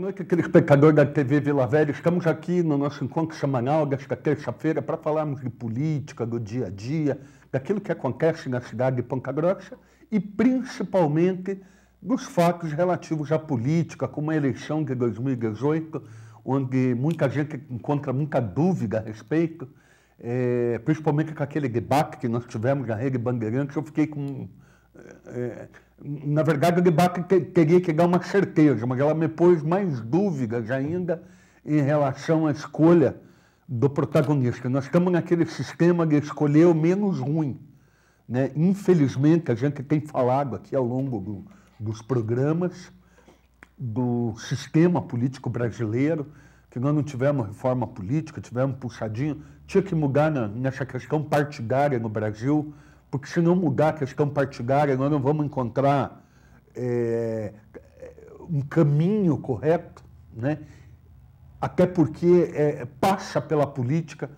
noite, telespectador da TV Vila Velha. Estamos aqui no nosso encontro semanal desta terça-feira para falarmos de política, do dia a dia, daquilo que acontece na cidade de Ponta Grossa e principalmente dos fatos relativos à política, como a eleição de 2018, onde muita gente encontra muita dúvida a respeito, principalmente com aquele debate que nós tivemos na Rede Bandeirantes. Eu fiquei com... na verdade, o debate teria que dar uma certeza, mas ela me pôs mais dúvidas ainda em relação à escolha do protagonista. Nós estamos naquele sistema de escolher o menos ruim, né? Infelizmente, a gente tem falado aqui ao longo dos programas do sistema político brasileiro, que nós não tivemos reforma política, tivemos puxadinho, tinha que mudar nessa questão partidária no Brasil, porque se não mudar a questão partidária, nós não vamos encontrar um caminho correto, né? Até porque passa pela política,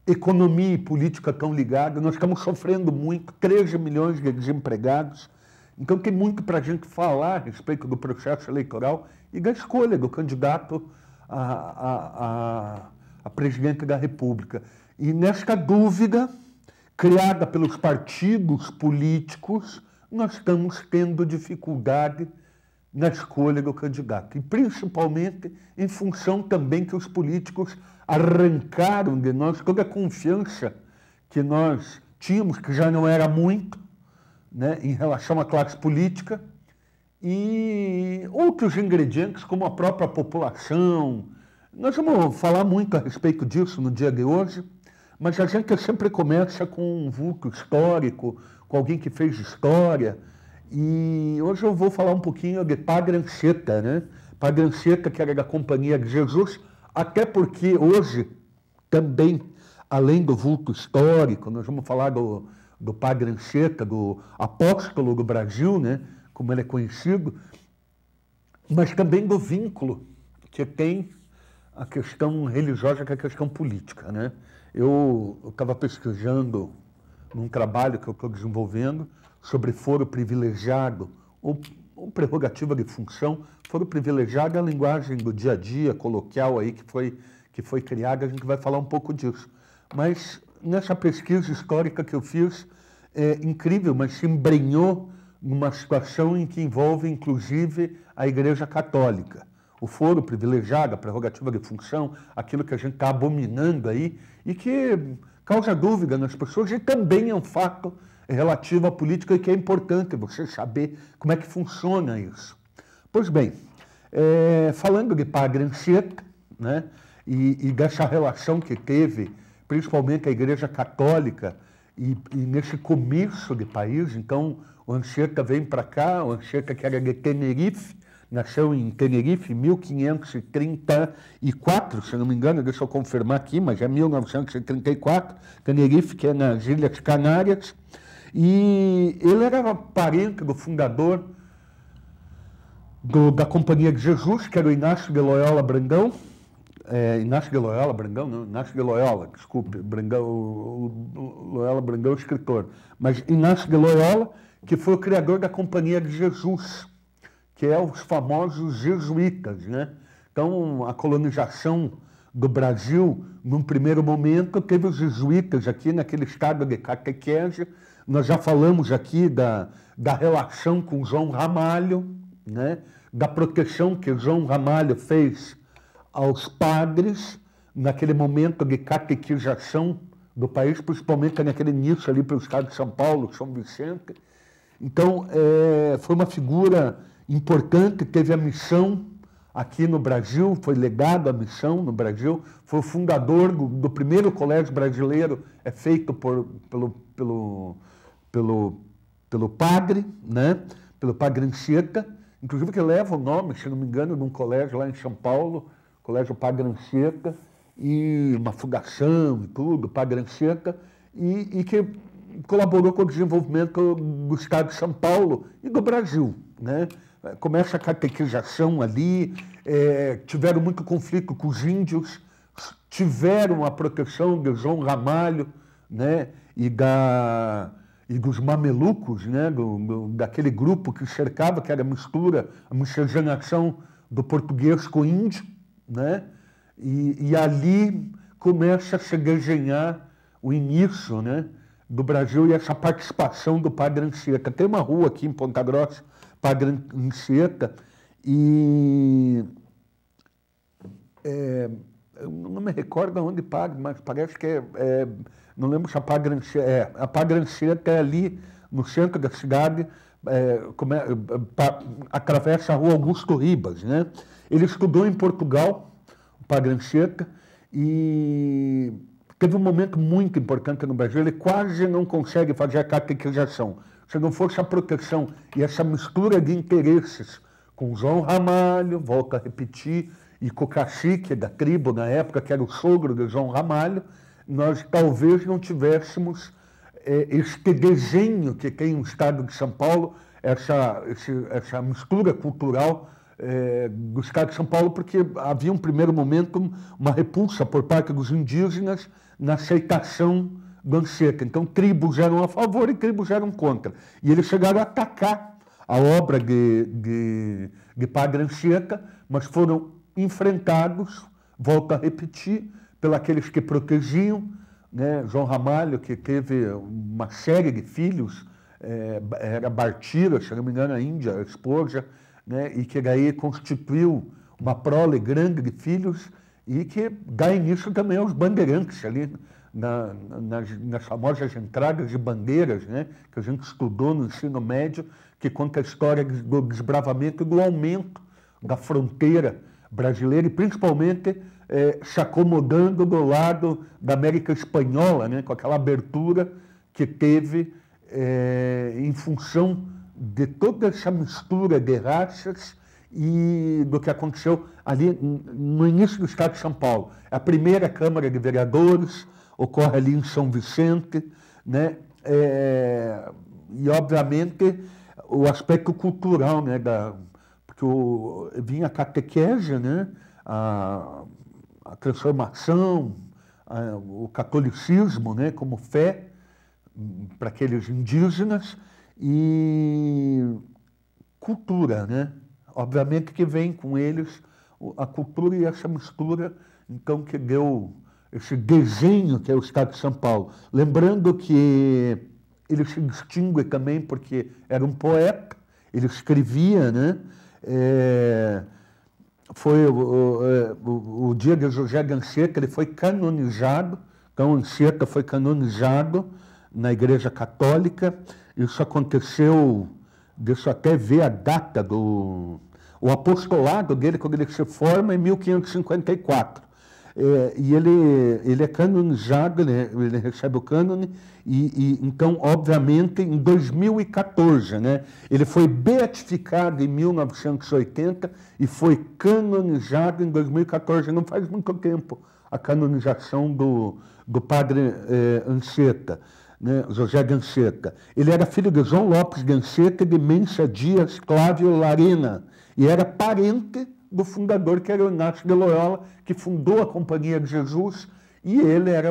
economia e política estão ligadas, nós estamos sofrendo muito, 13 milhões de desempregados, então tem muito para a gente falar a respeito do processo eleitoral e da escolha do candidato a presidente da República. E nesta dúvida, criada pelos partidos políticos, nós estamos tendo dificuldade na escolha do candidato. E principalmente em função também que os políticos arrancaram de nós toda a confiança que nós tínhamos, que já não era muito, né, em relação à classe política, e outros ingredientes, como a própria população. Nós vamos falar muito a respeito disso no dia de hoje, mas a gente sempre começa com um vulto histórico, com alguém que fez história. E hoje eu vou falar um pouquinho de Padre Anchieta, né? Padre Anchieta, que era da Companhia de Jesus, até porque hoje também, além do vulto histórico, nós vamos falar do Padre Anchieta, do apóstolo do Brasil, né? Como ele é conhecido, mas também do vínculo que tem a questão religiosa com a questão política, né? Eu estava pesquisando num trabalho que eu estou desenvolvendo sobre foro privilegiado ou prerrogativa de função. Foro privilegiado é a linguagem do dia a dia, coloquial aí que foi criada, a gente vai falar um pouco disso. Mas nessa pesquisa histórica que eu fiz, é incrível, mas se embrenhou numa situação em que envolve inclusive a Igreja Católica. O foro privilegiado, a prerrogativa de função, aquilo que a gente está abominando aí e que causa dúvida nas pessoas e também é um fato relativo à política e que é importante você saber como é que funciona isso. Pois bem, falando de Padre Anchieta, né, e dessa relação que teve, principalmente a Igreja Católica e nesse começo de país, então o Anchieta vem para cá, o Anchieta que era de Tenerife, nasceu em Tenerife em 1534, se não me engano, deixa eu confirmar aqui, mas é 1934, Tenerife, que é nas Ilhas Canárias, e ele era parente do fundador da Companhia de Jesus, que era o Inácio de Loyola Brandão, Inácio de Loyola Brandão, não, Inácio de Loyola, desculpe, Brandão, o Loyola Brandão é o escritor, mas Inácio de Loyola, que foi o criador da Companhia de Jesus, que é os famosos jesuítas, né? Então, a colonização do Brasil, num primeiro momento, teve os jesuítas aqui naquele estado de catequese. Nós já falamos aqui da relação com João Ramalho, né? Da proteção que João Ramalho fez aos padres naquele momento de catequização do país, principalmente naquele início ali para o estado de São Paulo, São Vicente. Então, foi uma figura importante, teve a missão aqui no Brasil, foi legado à missão no Brasil, foi o fundador do primeiro colégio brasileiro, feito pelo padre, né? Pelo Padre Anchieta, inclusive que leva o nome, se não me engano, de um colégio lá em São Paulo, Colégio Padre Anchieta, e uma fundação e tudo, Padre Anchieta, e que colaborou com o desenvolvimento do estado de São Paulo e do Brasil, né? Começa a catequização ali, tiveram muito conflito com os índios, tiveram a proteção de João Ramalho, né? E dos mamelucos, né? Daquele grupo que cercava, que era a miscigenação do português com o índio, né? E ali começa a se desenhar o início, né, do Brasil e essa participação do Padre Anchieta. Tem uma rua aqui em Ponta Grossa, Padre Anchieta, e eu não me recordo onde Padre, mas parece que não lembro se a Padre Anchieta, a Padre Anchieta é ali no centro da cidade, atravessa a rua Augusto Ribas, né? Ele estudou em Portugal, o Padre Anchieta, e teve um momento muito importante no Brasil. Ele quase não consegue fazer a catequização. Se não fosse a proteção e essa mistura de interesses com João Ramalho, volto a repetir, e com o cacique da tribo na época, que era o sogro de João Ramalho, nós talvez não tivéssemos este desenho que tem o Estado de São Paulo, essa mistura cultural do Estado de São Paulo, porque havia um primeiro momento uma repulsa por parte dos indígenas na aceitação do Anchieta. Então tribos eram a favor e tribos eram contra. E eles chegaram a atacar a obra de Padre Anchieta, mas foram enfrentados, volto a repetir, pelos que protegiam, né? João Ramalho, que teve uma série de filhos, era Bartira, se não me engano, a Índia, a esposa, né? E que daí constituiu uma prole grande de filhos e que dá início também aos bandeirantes ali, nas famosas entradas de bandeiras, né? Que a gente estudou no ensino médio, que conta a história do desbravamento e do aumento da fronteira brasileira e principalmente se acomodando do lado da América Espanhola, né? Com aquela abertura que teve em função de toda essa mistura de raças e do que aconteceu ali no início do Estado de São Paulo. A primeira Câmara de Vereadores ocorre ali em São Vicente, né? E, obviamente, o aspecto cultural, né? Porque vinha a catequese, né? A transformação, o catolicismo, né? Como fé para aqueles indígenas, e cultura, né? Obviamente que vem com eles a cultura e essa mistura, então, que deu esse desenho que é o Estado de São Paulo. Lembrando que ele se distingue também porque era um poeta, ele escrevia, né? Foi o dia de José de Anchieta, ele foi canonizado, então Anchieta foi canonizado na Igreja Católica. Isso aconteceu, deixa eu até ver a data o apostolado dele, quando ele se forma, em 1554. E ele é canonizado, ele recebe o cânone, e então, obviamente, em 2014, né, ele foi beatificado em 1980 e foi canonizado em 2014. Não faz muito tempo a canonização do padre Anchieta, né, José de Anchieta. Ele era filho de João Lopes de Anchieta e de Mencia Dias Clávio Larena, e era parente do fundador, que era o Inácio de Loyola, que fundou a Companhia de Jesus, e ele era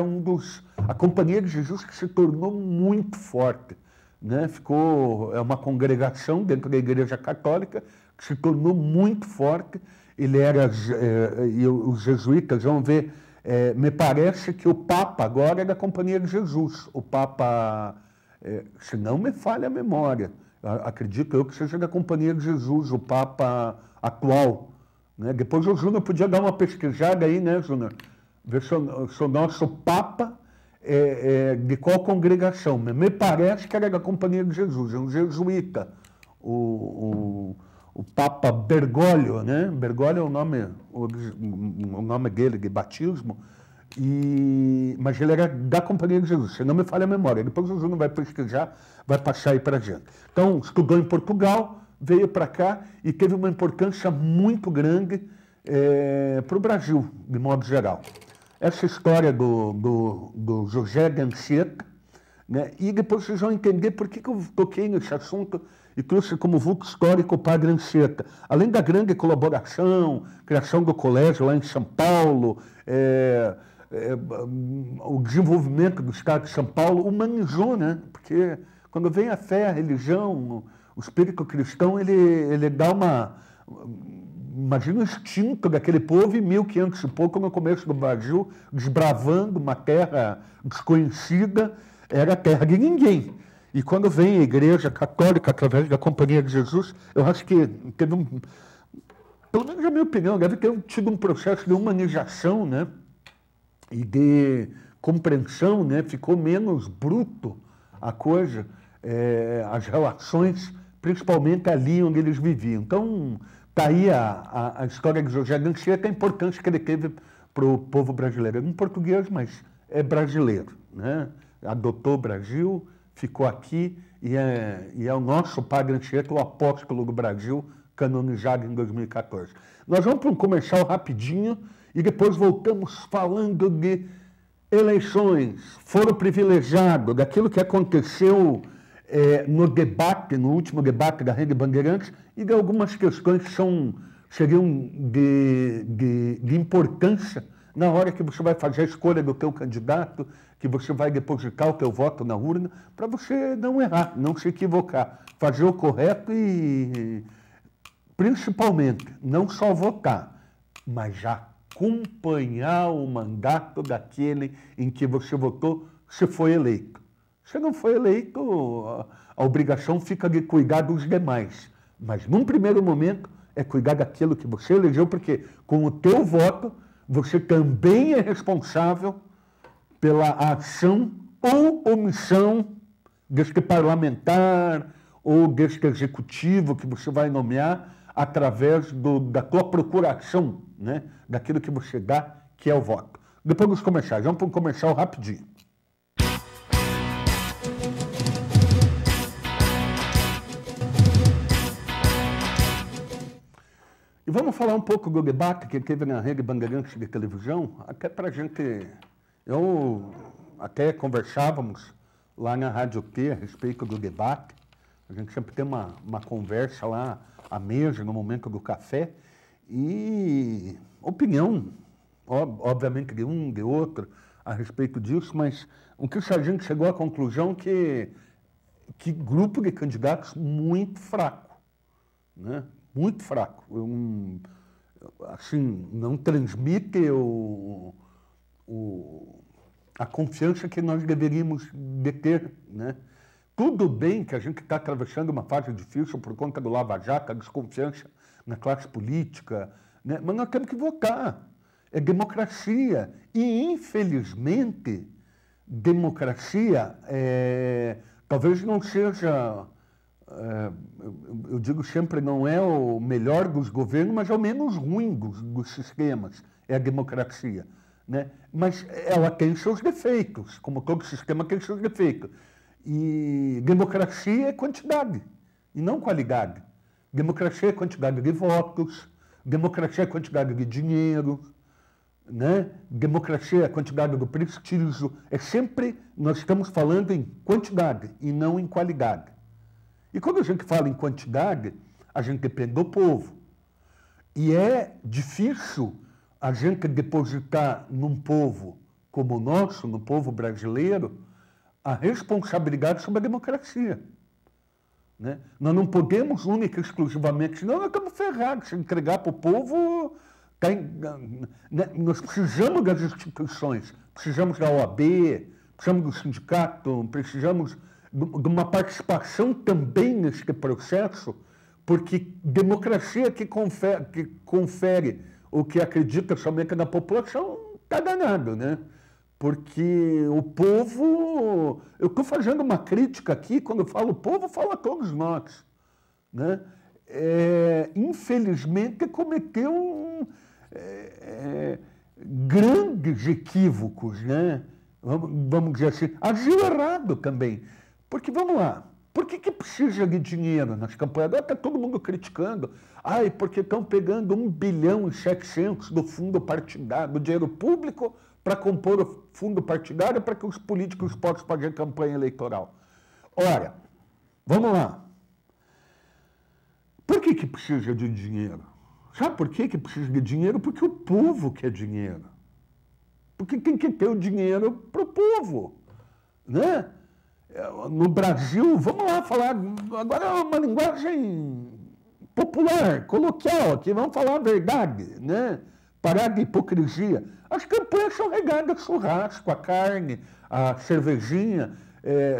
a Companhia de Jesus que se tornou muito forte, né? É uma congregação dentro da Igreja Católica que se tornou muito forte. Ele era, e os jesuítas vão ver, me parece que o Papa agora é da Companhia de Jesus, o Papa, se não me falha a memória, acredito eu que seja da Companhia de Jesus, o Papa atual, né? Depois o Júnior podia dar uma pesquisada aí, né, Júnior? Ver se o nosso Papa de qual congregação. Me parece que era da Companhia de Jesus, é um jesuíta, o Papa Bergoglio, né? Bergoglio é o nome dele de batismo, mas ele era da Companhia de Jesus, se não me falha a memória. Depois o Júnior vai pesquisar, vai passar aí para a gente. Então, estudou em Portugal, veio para cá e teve uma importância muito grande para o Brasil, de modo geral. Essa história do José de Anchieta, né? E depois vocês vão entender por que eu toquei nesse assunto e trouxe como vulto histórico o padre Anchieta. Além da grande colaboração, criação do colégio lá em São Paulo, o desenvolvimento do Estado de São Paulo humanizou, né? Porque quando vem a fé, a religião, o espírito cristão, ele dá imagina o instinto daquele povo em 1500 e pouco, no começo do Brasil, desbravando uma terra desconhecida, era terra de ninguém. E quando vem a Igreja Católica, através da Companhia de Jesus, eu acho que teve pelo menos na minha opinião, deve ter tido um processo de humanização, né? E de compreensão, né? Ficou menos bruto a coisa, as relações, principalmente ali onde eles viviam. Então, está aí a história de José de Anchieta, a importância que ele teve para o povo brasileiro. É um português, mas é brasileiro, né? Adotou o Brasil, ficou aqui e é o nosso padre Anchieta, o apóstolo do Brasil, canonizado em 2014. Nós vamos para um comercial rapidinho e depois voltamos falando de eleições, foro privilegiado, daquilo que aconteceu no debate, no último debate da Rede Bandeirantes, e de algumas questões que seriam de importância na hora que você vai fazer a escolha do teu candidato, que você vai depositar o teu voto na urna, para você não errar, não se equivocar, fazer o correto e, principalmente, não só votar, mas acompanhar o mandato daquele em que você votou, se foi eleito. Se não foi eleito, a obrigação fica de cuidar dos demais. Mas, num primeiro momento, é cuidar daquilo que você elegeu, porque com o teu voto, você também é responsável pela ação ou omissão deste parlamentar ou deste executivo que você vai nomear através da tua procuração, né? Daquilo que você dá, que é o voto. Depois dos comerciais, vamos para um comercial rapidinho. E vamos falar um pouco do debate que teve na Rede Bandeirantes de televisão, até para a gente... Até conversávamos lá na Rádio T a respeito do debate. A gente sempre tem uma conversa lá à mesa, no momento do café, e opinião, obviamente, de um, de outro, a respeito disso, mas o que a gente chegou à conclusão que grupo de candidatos muito fraco, né? Muito fraco. Assim, não transmite a confiança que nós deveríamos ter, né? Tudo bem que a gente está atravessando uma fase difícil por conta do Lava Jato, a desconfiança na classe política, né? Mas nós temos que votar. É democracia. E, infelizmente, democracia talvez não seja... eu digo sempre, não é o melhor dos governos, mas é o menos ruim dos sistemas, é a democracia, né? Mas ela tem seus defeitos, como todo sistema tem seus defeitos. E democracia é quantidade, e não qualidade. Democracia é quantidade de votos, democracia é quantidade de dinheiro, né? Democracia é quantidade do prestígio. É sempre, nós estamos falando em quantidade e não em qualidade. E quando a gente fala em quantidade, a gente depende do povo. E é difícil a gente depositar num povo como o nosso, no povo brasileiro, a responsabilidade sobre a democracia, né? Nós não podemos única e exclusivamente, senão nós estamos ferrados. Se entregar para o povo, né? Nós precisamos das instituições, precisamos da OAB, precisamos do sindicato, precisamos de uma participação também nesse processo, porque democracia que confere o que acredita somente na população está danado, né? Porque o povo... Eu estou fazendo uma crítica aqui, quando eu falo povo, eu falo a todos nós, né? Infelizmente, cometeu grandes equívocos, né? Vamos dizer assim, agiu errado também. Porque, vamos lá, por que precisa de dinheiro nas campanhas? Agora está todo mundo criticando. Ai, porque estão pegando 1,7 bilhão do fundo partidário, do dinheiro público, para compor o fundo partidário para que os políticos possam fazer campanha eleitoral. Ora, vamos lá. Por que precisa de dinheiro? Sabe por que precisa de dinheiro? Porque o povo quer dinheiro. Porque tem que ter o dinheiro para o povo, né? No Brasil, vamos lá falar, agora é uma linguagem popular, coloquial, aqui vamos falar a verdade, né? Parar de hipocrisia. As campanhas são regadas a churrasco, a carne, a cervejinha,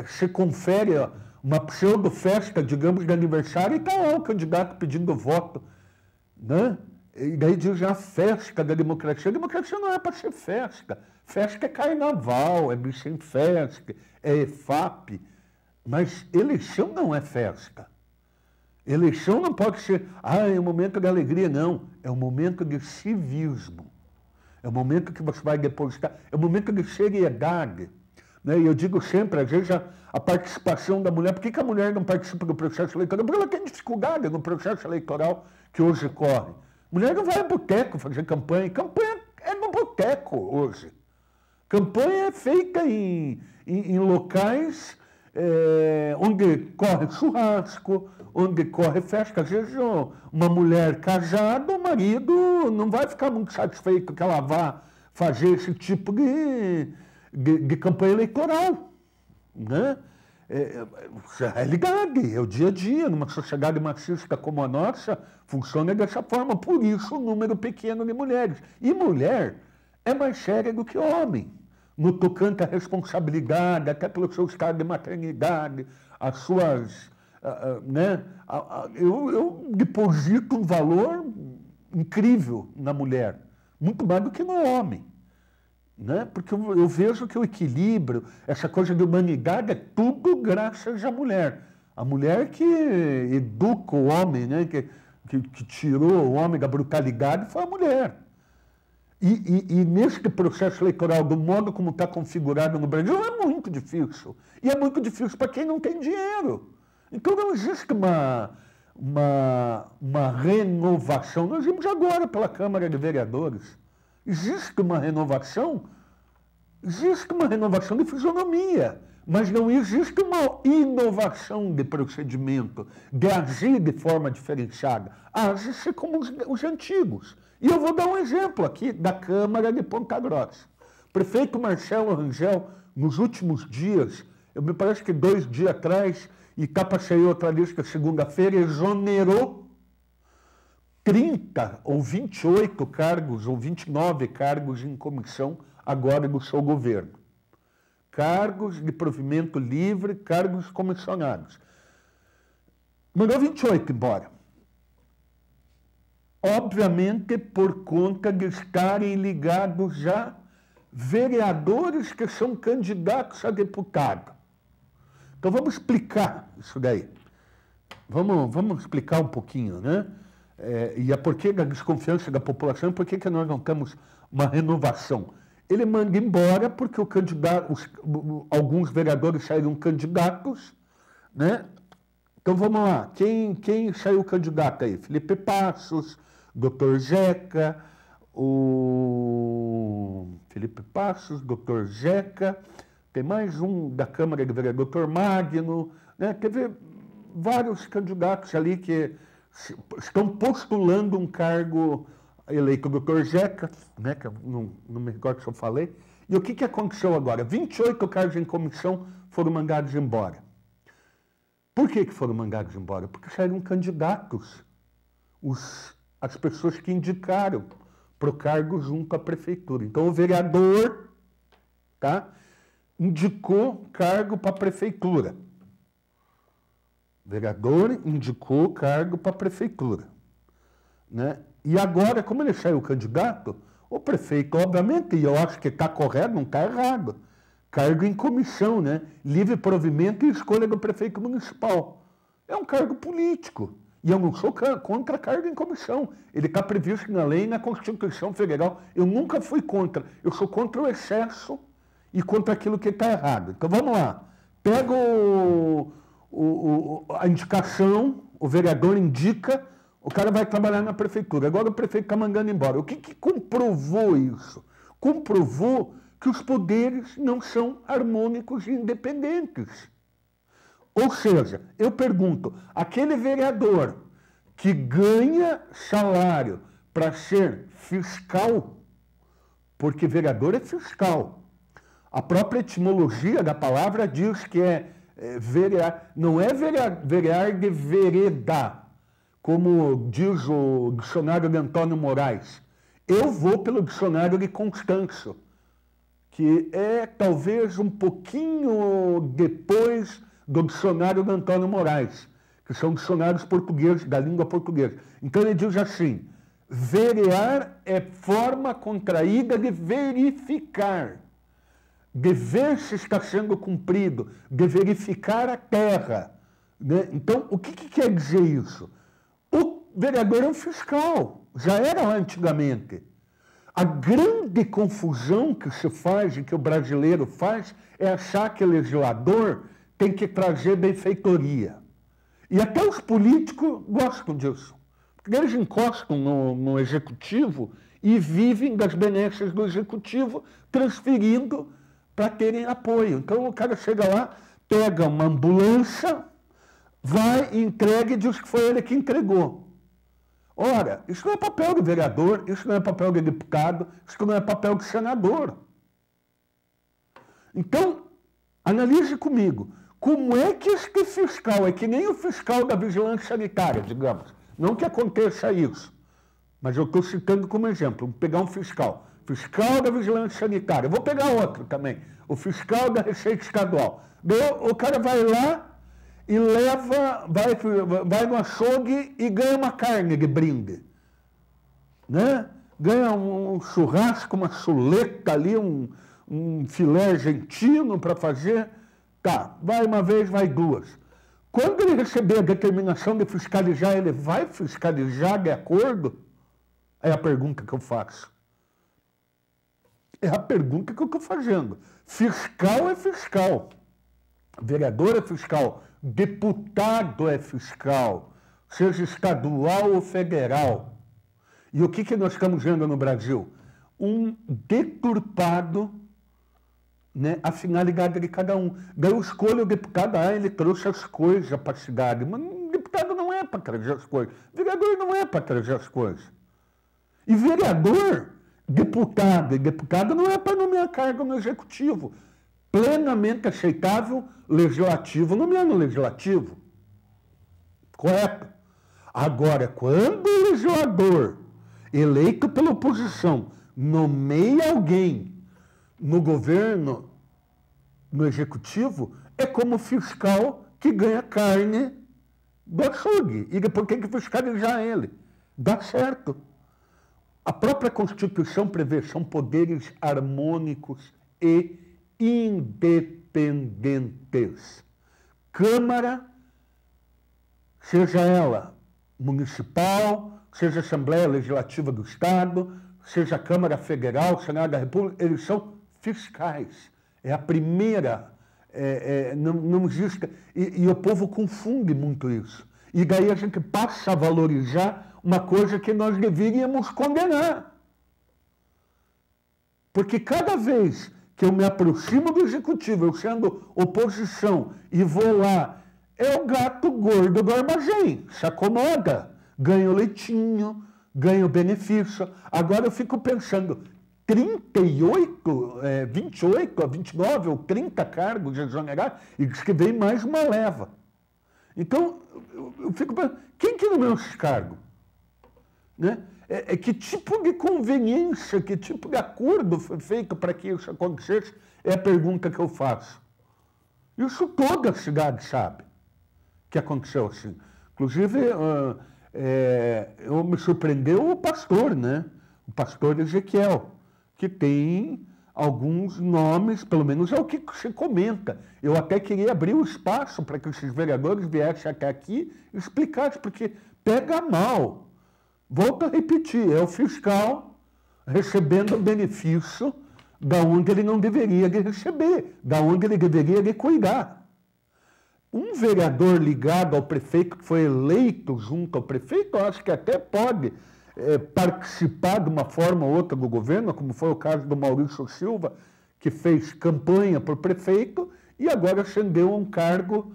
se confere uma pseudo-festa, digamos, de aniversário, e está lá o candidato pedindo voto, né? E daí diz a festa da democracia. A democracia não é para ser festa. Festa é carnaval, é bicho em festa, é EFAP. Mas eleição não é festa. Eleição não pode ser, é um momento de alegria, não. É um momento de civismo. É um momento que você vai depositar, é um momento de seriedade. Né? E eu digo sempre, às vezes, a participação da mulher, por que a mulher não participa do processo eleitoral? Porque ela tem dificuldade no processo eleitoral que hoje corre. Mulher não vai a boteco fazer campanha. Campanha é no boteco hoje. Campanha é feita em locais onde corre churrasco, onde corre festa. Às vezes uma mulher casada, o marido não vai ficar muito satisfeito que ela vá fazer esse tipo de campanha eleitoral. Né? É realidade, é o dia a dia. Numa sociedade machista como a nossa, funciona dessa forma. Por isso, o número pequeno de mulheres. E mulher é mais séria do que homem. No tocante à responsabilidade, até pelo seu estado de maternidade, as suas... eu deposito um valor incrível na mulher, muito mais do que no homem. Né? Porque eu vejo que o equilíbrio, essa coisa de humanidade, é tudo graças à mulher. A mulher que educa o homem, né? que tirou o homem da brutalidade, foi a mulher. E nesse processo eleitoral, do modo como está configurado no Brasil, é muito difícil. E é muito difícil para quem não tem dinheiro. Então não existe uma renovação. Nós vimos agora pela Câmara de Vereadores. Existe uma renovação de fisionomia, mas não existe uma inovação de procedimento, de agir de forma diferenciada. Age-se como os antigos. E eu vou dar um exemplo aqui da Câmara de Ponta Grossa. O prefeito Marcelo Rangel, nos últimos dias, me parece que 2 dias atrás, e está para sair outra lista segunda-feira, exonerou 30 ou 28 cargos, ou 29 cargos em comissão agora do seu governo. Cargos de provimento livre, cargos comissionados. Mandou 28 embora. Obviamente por conta de estarem ligados já vereadores que são candidatos a deputado. Então vamos explicar isso daí. Vamos explicar um pouquinho, né? E a porquê da desconfiança da população, por que nós não temos uma renovação. Ele manda embora porque alguns vereadores saíram candidatos, né? Então vamos lá, quem saiu candidato aí? Felipe Passos, Dr. Zeca, Felipe Passos, Dr. Zeca, tem mais um da Câmara de Vereadores, Dr. Magno, né? Teve vários candidatos ali que estão postulando um cargo eleito. O Dr. Zeca, né, que eu não me recordo se eu falei. E o que aconteceu agora? 28 cargos em comissão foram mandados embora. Por que foram mandados embora? Porque saíram candidatos, as pessoas que indicaram para o cargo junto à prefeitura. Então o vereador, tá, indicou cargo para a prefeitura. O vereador indicou cargo para a prefeitura. Né? E agora, como ele saiu candidato, o prefeito, obviamente, e eu acho que está correto, não está errado, cargo em comissão, né? Livre provimento e escolha do prefeito municipal. É um cargo político. E eu não sou contra cargo em comissão. Ele está previsto na lei e na Constituição Federal. Eu nunca fui contra. Eu sou contra o excesso e contra aquilo que está errado. Então vamos lá. Pega a indicação, o vereador indica, o cara vai trabalhar na prefeitura. Agora o prefeito está mandando embora. O que comprovou isso? Comprovou que os poderes não são harmônicos e independentes. Ou seja, eu pergunto, aquele vereador que ganha salário para ser fiscal, porque vereador é fiscal. A própria etimologia da palavra diz que verear, não é verear de vereda, como diz o dicionário de Antônio Moraes. Eu vou pelo dicionário de Constâncio, que é talvez um pouquinho depois do dicionário de Antônio Moraes, que são dicionários portugueses, da língua portuguesa. Então ele diz assim: verear é forma contraída de verificar, de ver se está sendo cumprido, de verificar a terra. Né? Então, o que quer dizer isso? O vereador é um fiscal, já era lá antigamente. A grande confusão que se faz e que o brasileiro faz é achar que o legislador tem que trazer benfeitoria. E até os políticos gostam disso. Porque eles encostam no executivo e vivem das benesses do executivo, transferindo para terem apoio. Então o cara chega lá, pega uma ambulância, vai, entrega e diz que foi ele que entregou. Ora, isso não é papel de vereador, isso não é papel de deputado, isso não é papel de senador. Então, analise comigo. Como é que este fiscal, é que nem o fiscal da vigilância sanitária, digamos, não que aconteça isso, mas eu estou citando como exemplo, vou pegar um fiscal da vigilância sanitária, vou pegar outro também, o fiscal da Receita Estadual. O cara vai lá e leva, vai no açougue e ganha uma carne de brinde, né? Ganha um churrasco, uma chuleta ali, um filé argentino para fazer. Tá, vai uma vez, vai duas. Quando ele receber a determinação de fiscalizar, ele vai fiscalizar de acordo? É a pergunta que eu faço. É a pergunta que eu estou fazendo. Fiscal é fiscal. Vereador é fiscal. Deputado é fiscal. Seja estadual ou federal. E o que nós estamos vendo no Brasil? Um deturpado, né, a finalidade de cada um. Daí eu escolho o deputado, ele trouxe as coisas para a cidade. Mas o deputado não é para trazer as coisas. Vereador não é para trazer as coisas. E vereador, deputado e deputada não é para nomear cargo no executivo. Plenamente aceitável, legislativo, nomear no legislativo. Correto? Agora, quando o legislador eleito pela oposição nomeia alguém no governo, no executivo, é como fiscal que ganha carne do açougue. E depois tem que fiscalizar ele. Dá certo. A própria Constituição prevê, são poderes harmônicos e independentes. Câmara, seja ela municipal, seja Assembleia Legislativa do Estado, seja a Câmara Federal, Senado da República, eles são fiscais. É a primeira, não existe, e o povo confunde muito isso. E daí a gente passa a valorizar uma coisa que nós deveríamos condenar. Porque cada vez que eu me aproximo do executivo, eu sendo oposição, e vou lá, é o gato gordo do armazém, se acomoda, ganha o leitinho, ganha o benefício. Agora eu fico pensando, 38, 28, 29 ou 30 cargos exonerados, e diz que vem mais uma leva. Então, eu fico pensando, quem que nomeou esses cargos? Né? Que tipo de conveniência, que tipo de acordo foi feito para que isso acontecesse? É a pergunta que eu faço. Isso toda a cidade sabe que aconteceu assim. Inclusive, me surpreendeu o pastor, né? O pastor Ezequiel, que tem alguns nomes, pelo menos é o que se comenta. Eu até queria abrir o espaço para que esses vereadores viessem até aqui e explicassem, porque pega mal. Volto a repetir, é o fiscal recebendo o benefício da onde ele não deveria de receber, da onde ele deveria de cuidar. Um vereador ligado ao prefeito, que foi eleito junto ao prefeito, eu acho que até pode participar de uma forma ou outra do governo, como foi o caso do Maurício Silva, que fez campanha por prefeito e agora ascendeu a um cargo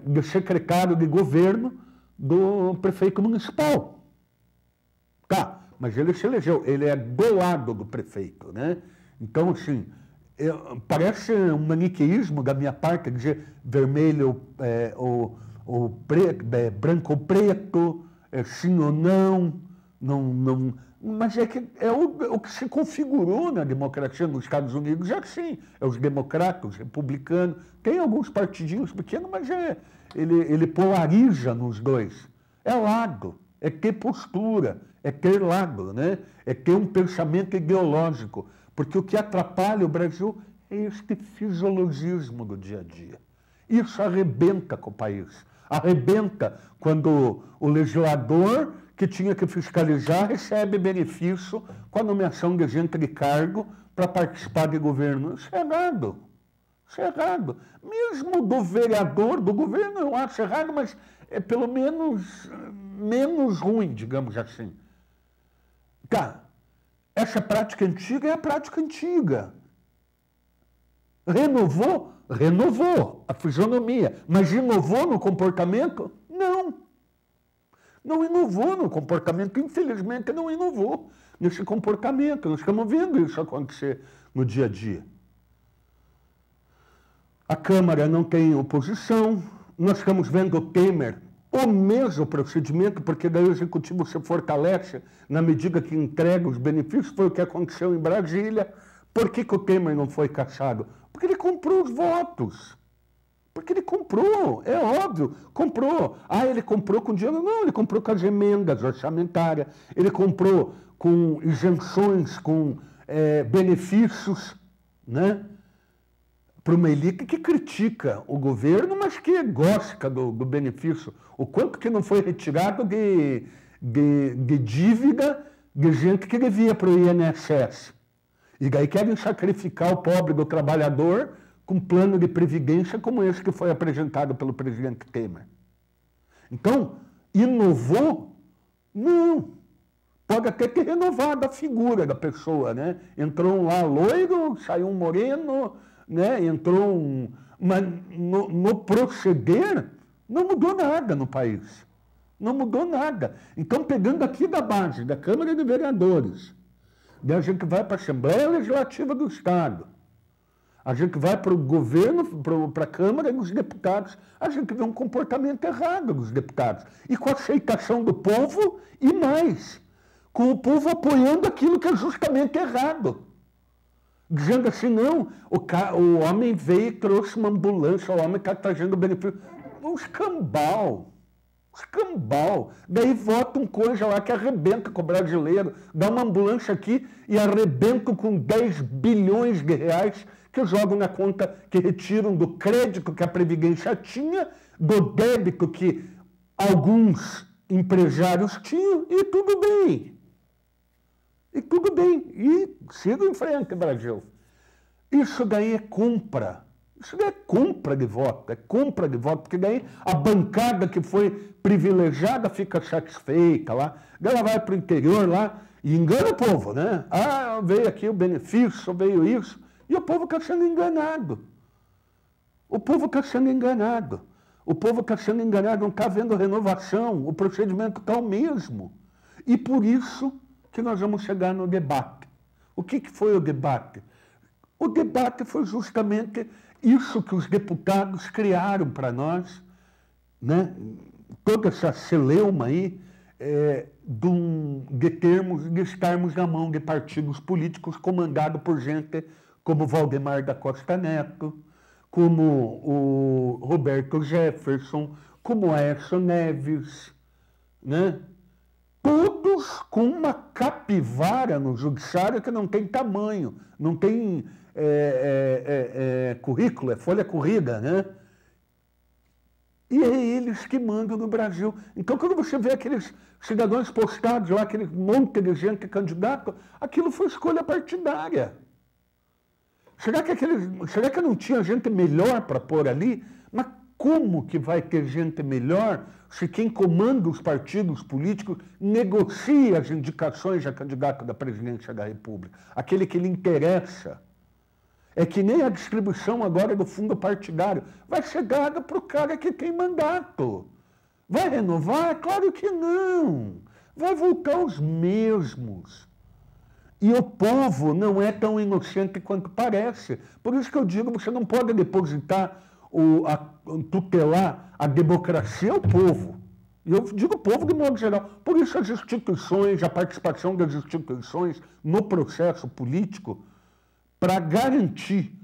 de secretário de governo do prefeito municipal. Tá, mas ele se elegeu, ele é do lado do prefeito, né? Então, assim, parece um maniqueísmo da minha parte dizer vermelho ou branco ou preto, sim ou não, mas é que é o que se configurou na democracia nos Estados Unidos, é assim, é os democratas, os republicanos, tem alguns partidinhos pequenos, mas ele polariza nos dois. É lado, é ter postura, é ter lado, né? É ter um pensamento ideológico, porque o que atrapalha o Brasil é este fisiologismo do dia a dia. Isso arrebenta com o país. Arrebenta quando o legislador que tinha que fiscalizar recebe benefício com a nomeação de gente de cargo para participar de governo. Isso é errado. Isso é errado. Mesmo do vereador, do governo, eu acho errado, mas é pelo menos ruim, digamos assim. Tá, essa prática antiga é a prática antiga. Renovou? Renovou a fisionomia, mas inovou no comportamento? Não. Não inovou no comportamento, infelizmente não inovou nesse comportamento. Nós estamos vendo isso acontecer no dia a dia. A Câmara não tem oposição, nós estamos vendo o Temer, o mesmo procedimento, porque daí o Executivo se fortalece na medida que entrega os benefícios, foi o que aconteceu em Brasília. Por que o Temer não foi cassado? Porque ele comprou os votos. Porque ele comprou, é óbvio, comprou. Ah, ele comprou com dinheiro? Não, ele comprou com as emendas orçamentárias, ele comprou com isenções, com benefícios, né? Para uma elite que critica o governo, mas que gosta do benefício. O quanto que não foi retirado de dívida de gente que devia para o INSS. E daí querem sacrificar o pobre do trabalhador com um plano de previdência como esse que foi apresentado pelo presidente Temer. Então, inovou? Não. Pode até ter renovado a figura da pessoa, né? Entrou um lá loiro, saiu um moreno, né? Entrou um... Mas no proceder, não mudou nada no país. Não mudou nada. Então, pegando aqui da base, da Câmara de Vereadores, daí a gente vai para a Assembleia Legislativa do Estado, a gente vai para o governo, para a Câmara dos Deputados, a gente vê um comportamento errado dos deputados. E com a aceitação do povo e mais, com o povo apoiando aquilo que é justamente errado. Dizendo assim, não, o homem veio e trouxe uma ambulância, o homem está trazendo benefício. Um escambau. Escambau. Daí votam coisa lá que arrebenta com o brasileiro, dá uma ambulância aqui e arrebentam com 10 bilhões de reais que jogam na conta, que retiram do crédito que a Previdência tinha, do débito que alguns empresários tinham, e tudo bem. E tudo bem. E siga em frente, Brasil. Isso daí é compra. Isso daí é compra de voto. É compra de voto, porque daí a bancada que foi privilegiada fica satisfeita lá. Daí ela vai para o interior lá e engana o povo, né? Ah, veio aqui o benefício, veio isso. E o povo está sendo enganado. O povo está sendo enganado. O povo está sendo enganado, não está havendo renovação. O procedimento está o mesmo. E por isso que nós vamos chegar no debate. O que foi o debate? O debate foi justamente isso que os deputados criaram para nós, né? Toda essa celeuma aí de estarmos na mão de partidos políticos comandados por gente como Valdemar da Costa Neto, como o Roberto Jefferson, como Aécio Neves, né? Todos com uma capivara no judiciário que não tem tamanho, não tem currículo, é folha corrida, né? E é eles que mandam no Brasil. Então, quando você vê aqueles cidadãos postados lá, aquele monte de gente candidato, aquilo foi escolha partidária. Será que não tinha gente melhor para pôr ali? Mas como que vai ter gente melhor se quem comanda os partidos políticos negocia as indicações a candidato da presidência da República? Aquele que lhe interessa. É que nem a distribuição agora do fundo partidário. Vai ser dada para o cara que tem mandato. Vai renovar? Claro que não. Vai voltar os mesmos. E o povo não é tão inocente quanto parece. Por isso que eu digo, você não pode depositar tutelar a democracia é o povo. E eu digo povo de modo geral. Por isso as instituições, a participação das instituições no processo político, para garantir,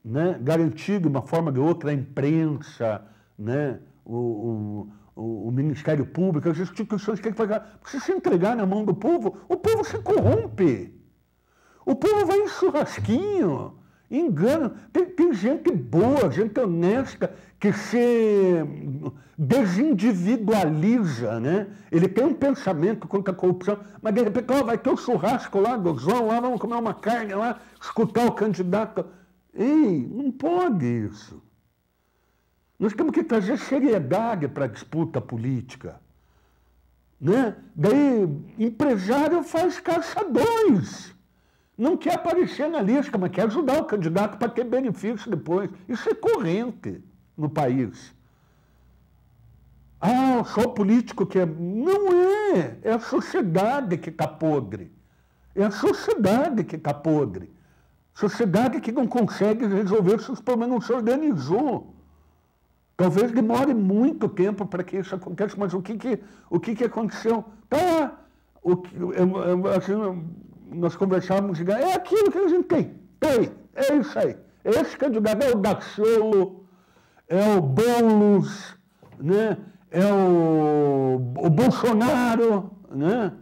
né, garantir de uma forma ou de outra a imprensa, né, o Ministério Público, as instituições que fazem. Porque se entregar na mão do povo, o povo se corrompe. O povo vai em churrasquinho, engana. Tem gente boa, gente honesta, que se desindividualiza, né? Ele tem um pensamento contra a corrupção, mas de repente, vai ter um churrasco lá do João, lá vamos comer uma carne lá, escutar o candidato. Ei, não pode isso. Nós temos que trazer seriedade para a disputa política. Né? Daí, empresário faz caçadores. Não quer aparecer na lista, mas quer ajudar o candidato para ter benefício depois. Isso é corrente no país. Só o político que é... Não é. É a sociedade que está podre. É a sociedade que está podre. Sociedade que não consegue resolver seus problemas, não se organizou. Talvez demore muito tempo para que isso aconteça, mas o que aconteceu? Tá, assim, nós conversávamos, é aquilo que a gente tem, é isso aí. Esse candidato é o Daciolo, é o Boulos, né? É o Bolsonaro, né?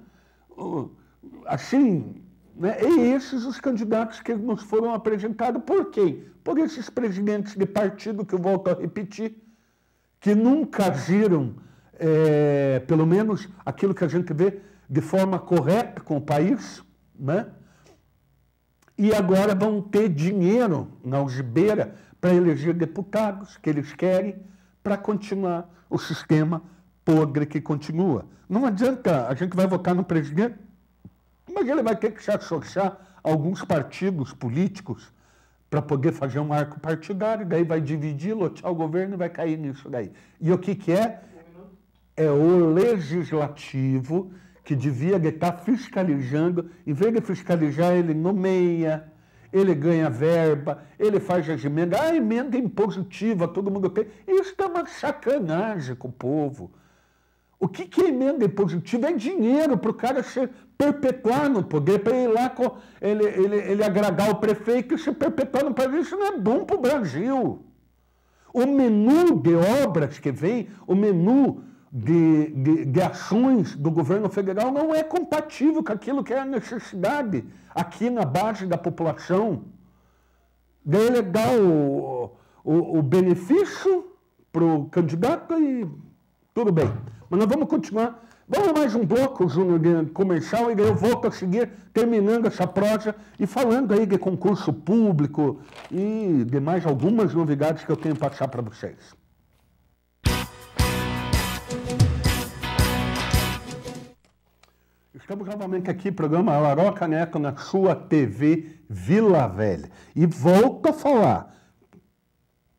Assim, né? E esses os candidatos que nos foram apresentados. Por quê? Por esses presidentes de partido, que eu volto a repetir, que nunca agiram, pelo menos aquilo que a gente vê, de forma correta com o país, né? E agora vão ter dinheiro na algibeira para eleger deputados que eles querem para continuar o sistema podre que continua. Não adianta, a gente vai votar no presidente, mas ele vai ter que se associar a alguns partidos políticos para poder fazer um arco partidário, daí vai dividir, lotear o governo e vai cair nisso daí. E o que é? É o legislativo que devia estar fiscalizando. Em vez de fiscalizar, ele nomeia, ele ganha verba, ele faz as emendas. Emenda impositiva, todo mundo tem. Isso é uma sacanagem com o povo. O que é emenda impositiva? É dinheiro para o cara se perpetuar no poder, para ele ir lá, ele agradar o prefeito e se perpetuar no país. Isso não é bom para o Brasil. O menu de obras que vem, o menu de ações do governo federal não é compatível com aquilo que é a necessidade aqui na base da população. Daí ele dá o benefício para o candidato e tudo bem. Mas nós vamos continuar. Vamos mais um bloco, Júnior, de comercial, e daí eu volto a seguir terminando essa prosa e falando aí de concurso público e de mais algumas novidades que eu tenho para passar para vocês. Estamos novamente aqui, programa Laroca Neto, na sua TV Vila Velha. E volto a falar,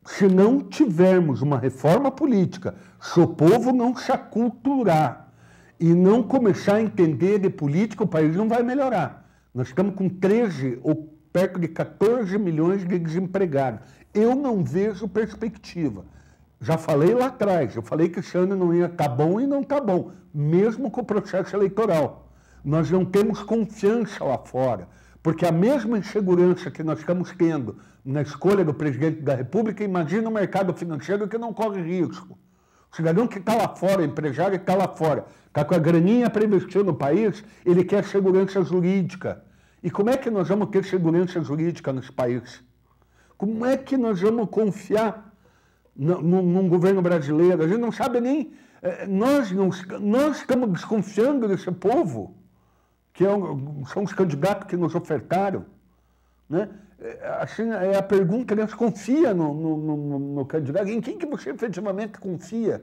se não tivermos uma reforma política, se o povo não se aculturar e não começar a entender de política, o país não vai melhorar. Nós estamos com 13 ou perto de 14 milhões de desempregados. Eu não vejo perspectiva. Já falei lá atrás, eu falei que esse ano não ia estar bom e não está bom, mesmo com o processo eleitoral. Nós não temos confiança lá fora, porque a mesma insegurança que nós estamos tendo na escolha do presidente da República, imagina o mercado financeiro que não corre risco. O cidadão que está lá fora, o empresário que está lá fora, está com a graninha para investir no país, ele quer segurança jurídica. E como é que nós vamos ter segurança jurídica nesse país? Como é que nós vamos confiar num governo brasileiro? A gente não sabe nem... Nós estamos desconfiando desse povo, que são os candidatos que nos ofertaram, né? Assim, é a pergunta, nós confia no candidato. Em quem que você efetivamente confia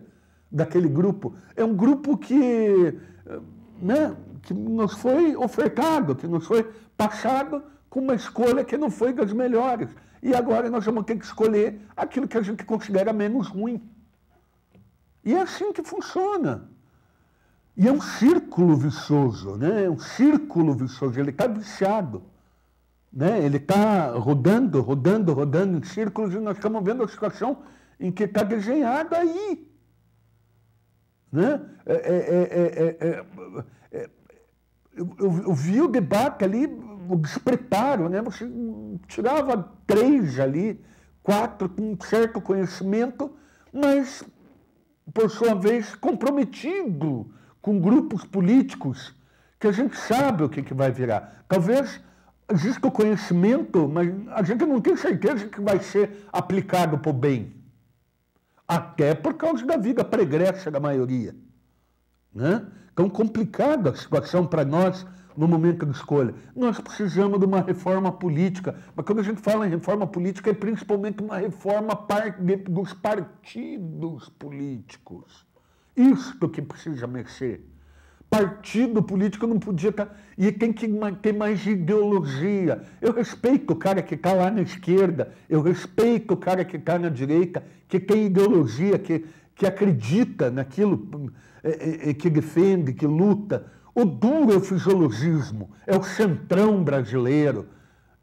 daquele grupo? É um grupo que nos foi ofertado, que nos foi passado com uma escolha que não foi das melhores. E agora nós vamos ter que escolher aquilo que a gente considera menos ruim. E é assim que funciona. E é um círculo vicioso, né? É um círculo vicioso, ele está viciado. Né? Ele está rodando em círculos e nós estamos vendo a situação em que está desenhado aí. Né? Eu vi o debate ali, o despreparo, né? Você tirava 3 ali, 4 com um certo conhecimento, mas, por sua vez, comprometido com grupos políticos que a gente sabe o que vai virar. Talvez exista o conhecimento, mas a gente não tem certeza que vai ser aplicado para o bem. Até por causa da vida pregressa da maioria. Né? Então, complicada a situação para nós no momento de escolha. Nós precisamos de uma reforma política, mas quando a gente fala em reforma política, é principalmente uma reforma dos partidos políticos. Isso que precisa mexer. Partido político não podia estar... E tem que ter mais ideologia. Eu respeito o cara que está lá na esquerda, eu respeito o cara que está na direita, que tem ideologia, que acredita naquilo, que defende, que luta. O duro é o fisiologismo, é o centrão brasileiro,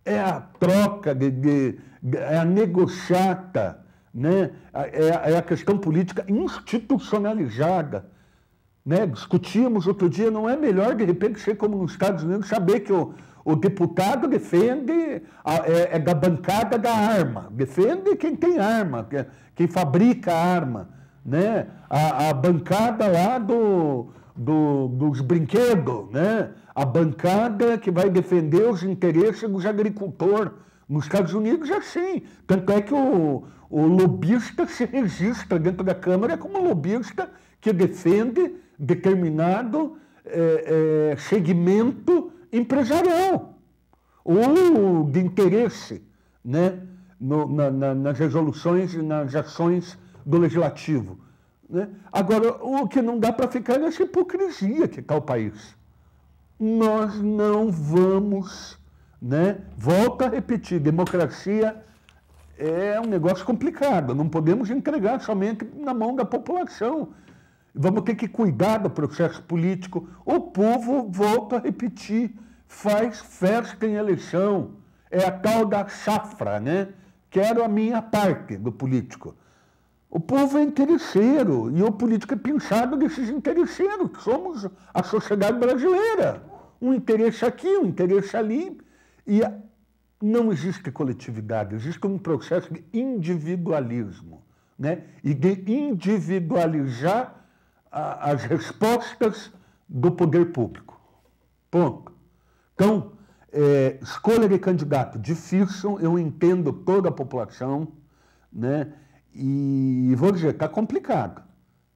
é a troca, é a negociata, né? É a questão política institucionalizada. Né? Discutíamos outro dia, não é melhor de repente ser como nos Estados Unidos, saber que o deputado defende, é da bancada da arma, defende quem tem arma, quem fabrica a arma, né? A bancada lá dos brinquedos, né? A bancada que vai defender os interesses dos agricultores. Nos Estados Unidos é assim, tanto é que o lobista se registra dentro da Câmara como lobista que defende determinado segmento empresarial ou de interesse, né, nas resoluções e nas ações do Legislativo. Né? Agora, o que não dá para ficar é nessa hipocrisia que está o país. Nós não vamos, né? Volto a repetir, democracia é um negócio complicado, não podemos entregar somente na mão da população. Vamos ter que cuidar do processo político. O povo, volto a repetir, faz festa em eleição. É a tal da safra, né? Quero a minha parte do político. O povo é interesseiro e o político é pensado desses interesseiros, que somos a sociedade brasileira. Um interesse aqui, um interesse ali. E não existe coletividade, existe um processo de individualismo, né? E de individualizar as respostas do poder público. Ponto. Então, escolha de candidato difícil, eu entendo toda a população, né? E vou dizer, está complicado.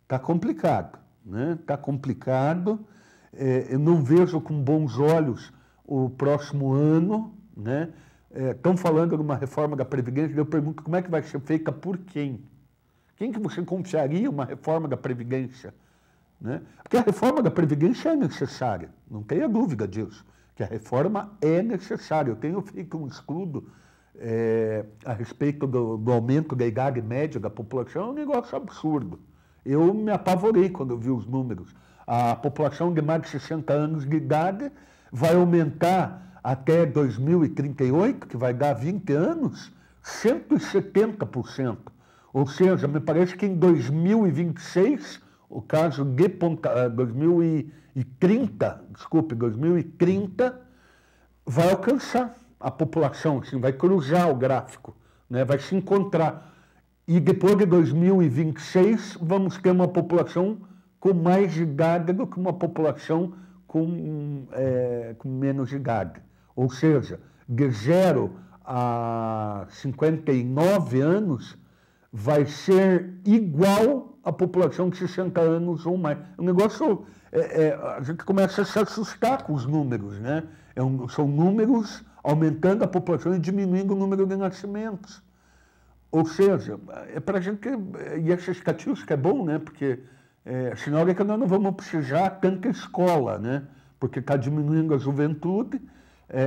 Está complicado, né? Está complicado. Eu não vejo com bons olhos o próximo ano, né? Estão falando de uma reforma da Previdência, eu pergunto como é que vai ser feita por quem? Quem que você confiaria uma reforma da Previdência? Né? Porque a reforma da Previdência é necessária, não tenha dúvida disso, que a reforma é necessária. Eu tenho feito um estudo a respeito do aumento da idade média da população, é um negócio absurdo. Eu me apavorei quando eu vi os números. A população de mais de 60 anos de idade vai aumentar até 2038, que vai dar 20 anos, 170%. Ou seja, me parece que em 2026, o caso de 2030, vai alcançar a população, assim, vai cruzar o gráfico, né, vai se encontrar. E depois de 2026, vamos ter uma população com mais idade do que uma população com menos idade. Ou seja, de 0 a 59 anos, vai ser igual à população de 60 anos ou mais. O negócio, a gente começa a se assustar com os números, né? São números aumentando a população e diminuindo o número de nascimentos. Ou seja, é para a gente... E essa estatística é bom, né? Porque senão é que nós não vamos precisar tanta escola, né? Porque está diminuindo a juventude.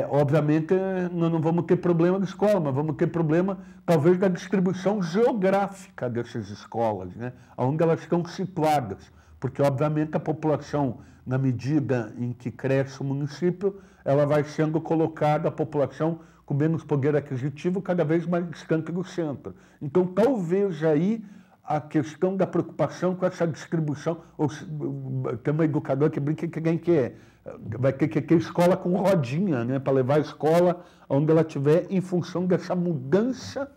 Obviamente, nós não vamos ter problema de escola, mas vamos ter problema, talvez, da distribuição geográfica dessas escolas, né? Onde elas estão situadas. Porque, obviamente, a população, na medida em que cresce o município, ela vai sendo colocada, a população, com menos poder aquisitivo, cada vez mais distante do centro. Então, talvez aí a questão da preocupação com essa distribuição, tem uma educadora que brinca que quem quer, vai ter que ter escola com rodinha, né, para levar a escola onde ela estiver, em função dessa mudança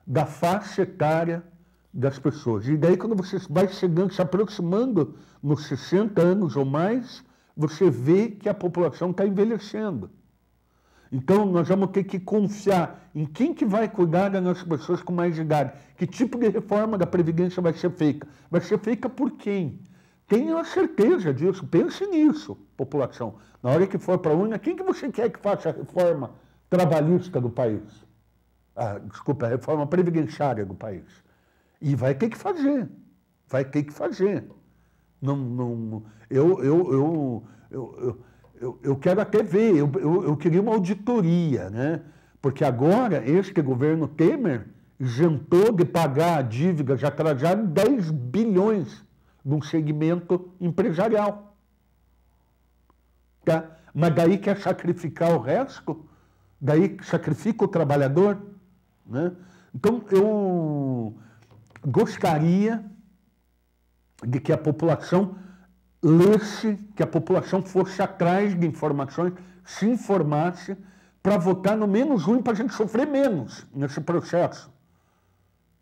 da faixa etária das pessoas. E daí, quando você vai chegando, se aproximando nos 60 anos ou mais, você vê que a população está envelhecendo. Então, nós vamos ter que confiar em quem que vai cuidar das nossas pessoas com mais idade. Que tipo de reforma da Previdência vai ser feita? Vai ser feita por quem? Tenha certeza disso, pense nisso, população. Na hora que for para a urna, quem que você quer que faça a reforma trabalhista do país? Desculpa, a reforma previdenciária do país. E vai ter que fazer, vai ter que fazer. Eu quero até ver, eu queria uma auditoria, né? Porque agora, este governo Temer isentou de pagar dívidas atrasadas 10 bilhões de um segmento empresarial. Tá? Mas daí quer sacrificar o resto, daí sacrifica o trabalhador, né? Então, eu gostaria de que a população lesse, que a população fosse atrás de informações, se informasse, para votar no menos ruim, para a gente sofrer menos nesse processo,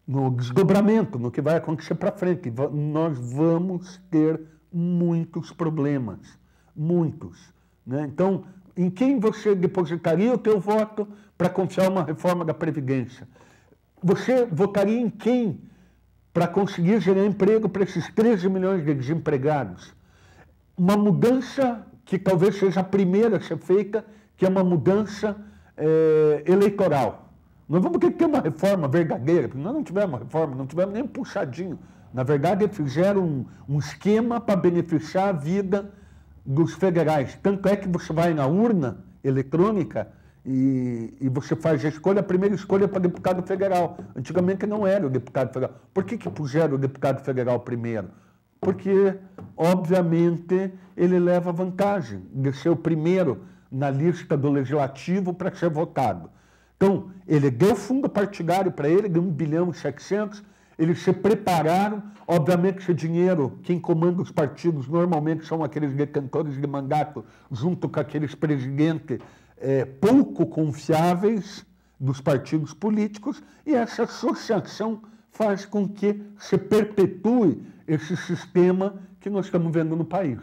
no desdobramento, no que vai acontecer para frente. Nós vamos ter muitos problemas, muitos, né? Então, em quem você depositaria o teu voto para confiar uma reforma da Previdência? Você votaria em quem para conseguir gerar emprego para esses 13 milhões de desempregados? Uma mudança que talvez seja a primeira a ser feita, que é uma mudança eleitoral. Nós vamos ter que ter uma reforma verdadeira, porque nós não tivemos uma reforma, não tivemos nem um puxadinho. Na verdade, eles fizeram um esquema para beneficiar a vida dos federais. Tanto é que você vai na urna eletrônica e você faz a escolha, a primeira escolha é para deputado federal. Antigamente não era o deputado federal. Por que puseram o deputado federal primeiro? Porque, obviamente, ele leva vantagem de ser o primeiro na lista do legislativo para ser votado. Então, ele deu fundo partidário para ele, de 1,7 bilhão, eles se prepararam, obviamente esse dinheiro, quem comanda os partidos normalmente são aqueles detentores de mandato, junto com aqueles presidentes pouco confiáveis dos partidos políticos, e essa associação faz com que se perpetue esse sistema que nós estamos vendo no país.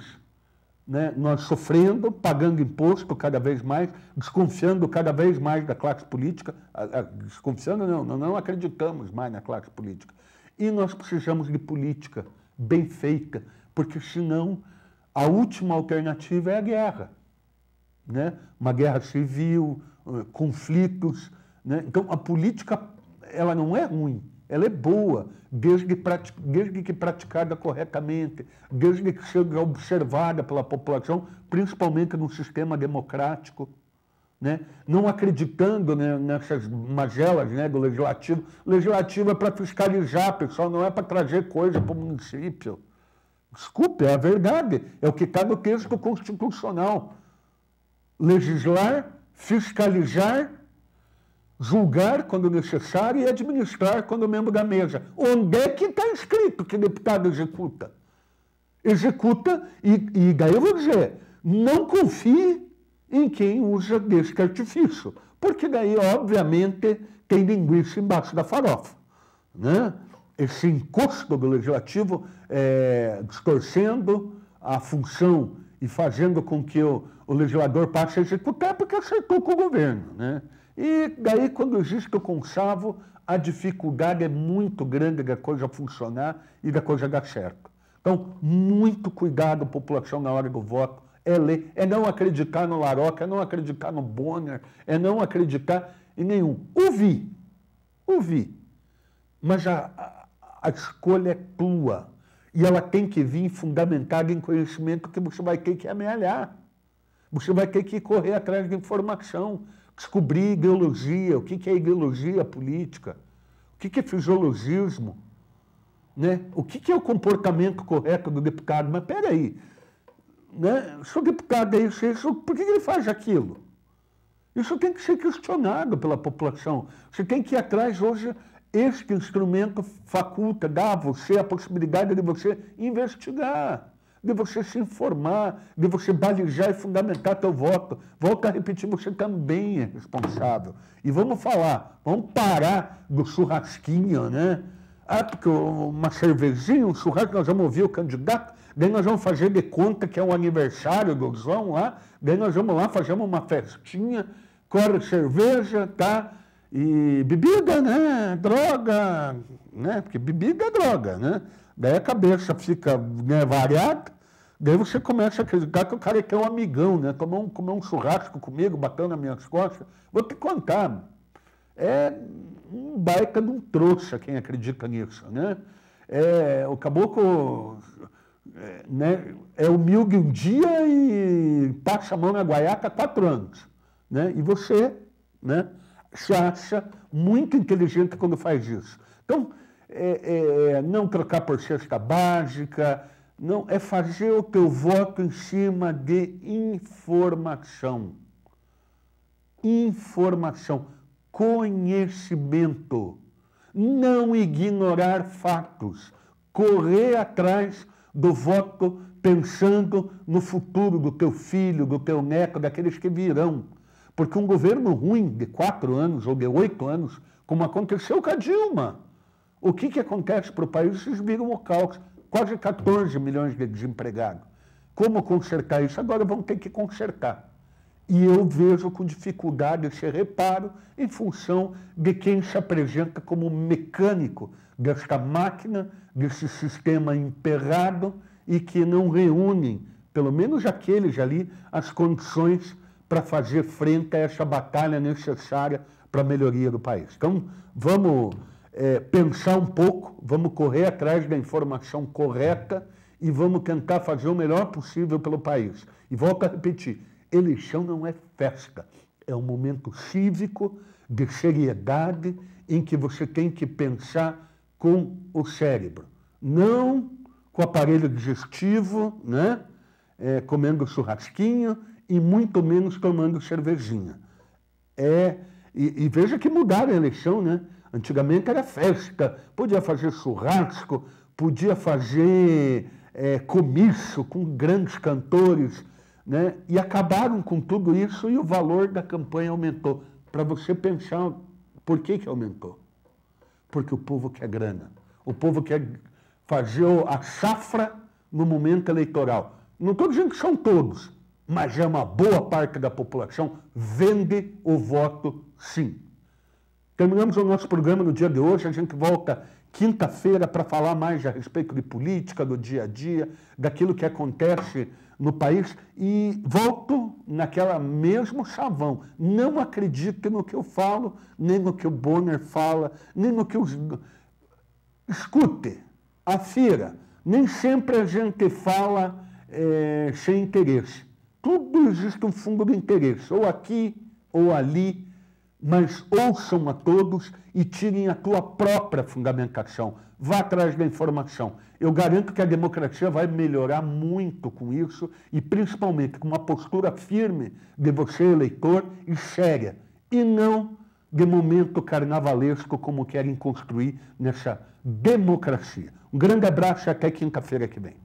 Né? Nós sofrendo, pagando imposto cada vez mais, desconfiando cada vez mais da classe política, desconfiando não acreditamos mais na classe política. E nós precisamos de política bem feita, porque senão a última alternativa é a guerra. Né? Uma guerra civil, conflitos. Né? Então a política ela não é ruim, ela é boa, desde que praticada corretamente, desde que seja observada pela população, principalmente num sistema democrático, né? Não acreditando, né, nessas mazelas, né, do legislativo. O legislativo é para fiscalizar, pessoal, não é para trazer coisa para o município. Desculpe, é a verdade, é o que está no texto constitucional. Legislar, fiscalizar, julgar quando necessário e administrar quando membro da mesa. Onde é que está escrito que o deputado executa? Executa, e daí eu vou dizer, não confie em quem usa desse artifício, porque daí, obviamente, tem linguiça embaixo da farofa. Né? Esse encosto do legislativo distorcendo a função e fazendo com que o legislador passe a executar porque acertou com o governo. Né? E daí, quando existe o conchavo, a dificuldade é muito grande da coisa funcionar e da coisa dar certo. Então, muito cuidado, população, na hora do voto. É ler, é não acreditar no Laroca, é não acreditar no Bonner, é não acreditar em nenhum. Ouvir. Mas a escolha é tua. E ela tem que vir fundamentada em conhecimento que você vai ter que amealhar. Você vai ter que correr atrás de informação, descobrir ideologia, o que é ideologia política, o que é fisiologismo, né? O que é o comportamento correto do deputado. Mas peraí, né? Se o deputado é isso, por que ele faz aquilo? Isso tem que ser questionado pela população. Você tem que ir atrás hoje, este instrumento faculta, dá a você a possibilidade de você investigar, de você se informar, de você balizar e fundamentar teu voto. Volto a repetir, você também é responsável. E vamos falar, vamos parar do churrasquinho, né? Ah, porque uma cervejinha, um churrasco, nós vamos ouvir o candidato, daí nós vamos fazer de conta que é um aniversário do João lá, daí nós vamos lá, fazemos uma festinha, corre cerveja, tá? E bebida, né? Droga, né? Porque bebida é droga, né? Daí a cabeça fica, né, variada, daí você começa a acreditar que o cara quer um amigão, né? Comer um churrasco comigo, batendo nas minhas costas. Vou te contar, é um baita de um trouxa quem acredita nisso, né? O caboclo né, é humilde um dia e passa a mão na guaiaca há 4 anos, né? E você, né, se acha muito inteligente quando faz isso. Então, não trocar por cesta básica, não, é fazer o teu voto em cima de informação. Informação, conhecimento. Não ignorar fatos. Correr atrás do voto pensando no futuro do teu filho, do teu neto, daqueles que virão. Porque um governo ruim de 4 anos ou de 8 anos, como aconteceu com a Dilma, o que acontece para o país? Vocês viram o caos. Quase 14 milhões de desempregados. Como consertar isso? Agora vão ter que consertar. E eu vejo com dificuldade esse reparo em função de quem se apresenta como mecânico desta máquina, desse sistema emperrado e que não reúnem, pelo menos aqueles ali, as condições para fazer frente a essa batalha necessária para a melhoria do país. Então, vamos pensar um pouco, vamos correr atrás da informação correta e vamos tentar fazer o melhor possível pelo país. E volto a repetir, eleição não é festa, é um momento cívico de seriedade em que você tem que pensar com o cérebro, não com o aparelho digestivo, né? Comendo churrasquinho e muito menos tomando cervejinha. E veja que mudaram a eleição, né? Antigamente era festa, podia fazer churrasco, podia fazer comício com grandes cantores, né? E acabaram com tudo isso e o valor da campanha aumentou. Para você pensar, por que aumentou? Porque o povo quer grana. O povo quer fazer a safra no momento eleitoral. Não estou dizendo que são todos, mas é uma boa parte da população vende o voto, sim. Terminamos o nosso programa no dia de hoje. A gente volta quinta-feira para falar mais a respeito de política, do dia a dia, daquilo que acontece no país. E volto naquela mesmo chavão. Não acredite no que eu falo, nem no que o Bonner fala, nem no que os... Escute, afira. Nem sempre a gente fala sem interesse. Tudo existe um fundo de interesse, ou aqui ou ali, mas ouçam a todos e tirem a tua própria fundamentação. Vá atrás da informação. Eu garanto que a democracia vai melhorar muito com isso e principalmente com uma postura firme de você, eleitor, e séria. E não de momento carnavalesco como querem construir nessa democracia. Um grande abraço e até quinta-feira que vem.